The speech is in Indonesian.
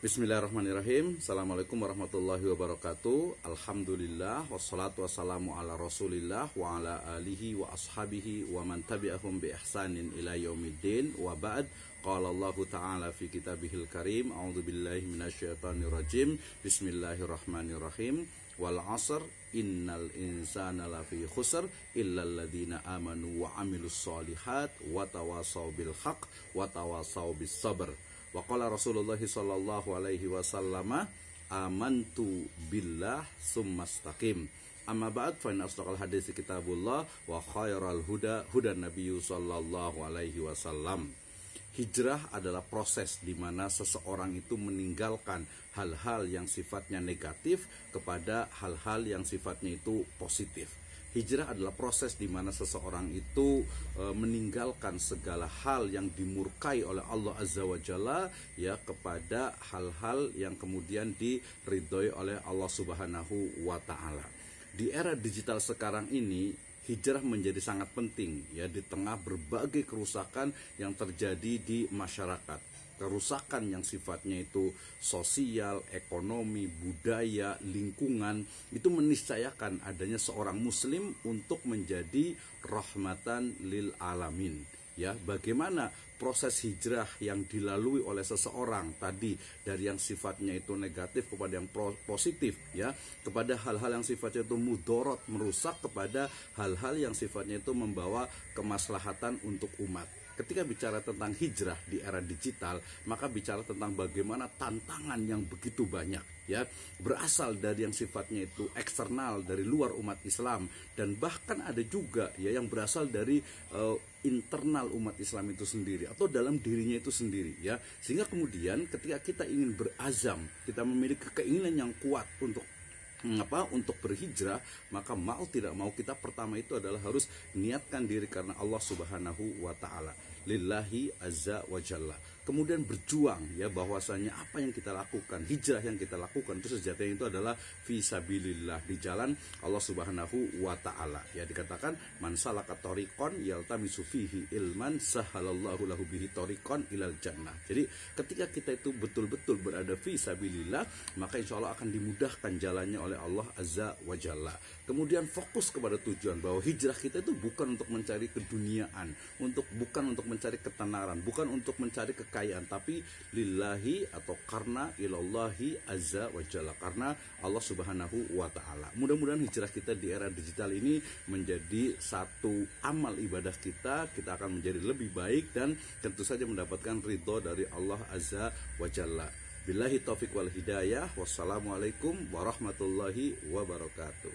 Bismillahirrahmanirrahim. Assalamualaikum warahmatullahi wabarakatuh. Alhamdulillah wassalatu wassalamu ala Rasulillah wa ala alihi wa ashabihi wa man tabi'ahum bi ihsanin ila yaumiddin. Wa ba'd. Qala Allah Ta'ala fi kitabihil karim. A'udzubillahi minasyaitonir rajim. Bismillahirrahmanirrahim. Wal 'asr innal insana lafi khusr illal ladzina amanu wa 'amilus sholihat wa tawasaw bil haqq wa tawasaw bis sabr. Wa qala Rasulullah sallallahu alaihi wasallam amantu billah summastaqim. Amma ba'd fa inna asdaqal hadits kitabullah wa khairal huda hudan nabiyyu sallallahu alaihi wasallam. Hijrah adalah proses di mana seseorang itu meninggalkan hal-hal yang sifatnya negatif kepada hal-hal yang sifatnya itu positif. Hijrah adalah proses di mana seseorang itu meninggalkan segala hal yang dimurkai oleh Allah Azza wa Jalla ya kepada hal-hal yang kemudian diridhoi oleh Allah Subhanahu wa taala. Di era digital sekarang ini, hijrah menjadi sangat penting ya di tengah berbagai kerusakan yang terjadi di masyarakat. Kerusakan yang sifatnya itu sosial, ekonomi, budaya, lingkungan, itu meniscayakan adanya seorang muslim untuk menjadi rahmatan lil alamin. Ya, bagaimana proses hijrah yang dilalui oleh seseorang tadi dari yang sifatnya itu negatif kepada yang positif ya, kepada hal-hal yang sifatnya itu mudorot, merusak, kepada hal-hal yang sifatnya itu membawa kemaslahatan untuk umat. Ketika bicara tentang hijrah di era digital, maka bicara tentang bagaimana tantangan yang begitu banyak ya, berasal dari yang sifatnya itu eksternal, dari luar umat Islam, dan bahkan ada juga ya yang berasal dari internal umat Islam itu sendiri atau dalam dirinya itu sendiri ya. Sehingga kemudian ketika kita ingin berazam, kita memiliki keinginan yang kuat untuk berhijrah, maka mau tidak mau kita pertama itu adalah harus niatkan diri karena Allah Subhanahu wa taala, lillahi azza wa jalla. Kemudian berjuang ya, bahwasanya apa yang kita lakukan, hijrah yang kita lakukan itu sejatinya itu adalah fisabilillah, di jalan Allah Subhanahu wa taala. Ya, dikatakan man salaka thoriqon yaltamisu fihi ilman sahalallahu lahu bihi thoriqon ilal jannah. Jadi ketika kita itu betul-betul berada fisabilillah, maka insya Allah akan dimudahkan jalannya oleh Allah Azza wa Jalla. Kemudian fokus kepada tujuan, bahwa hijrah kita itu bukan untuk mencari keduniaan, bukan untuk mencari ketenaran, bukan untuk mencari kekayaan, tapi lillahi atau karena ilallahi Azza wa Jalla, karena Allah Subhanahu wa taala. Mudah-mudahan hijrah kita di era digital ini menjadi satu amal ibadah kita akan menjadi lebih baik dan tentu saja mendapatkan ridho dari Allah Azza wa Jalla. Billahi taufiq wal hidayah. Wassalamualaikum warahmatullahi wabarakatuh.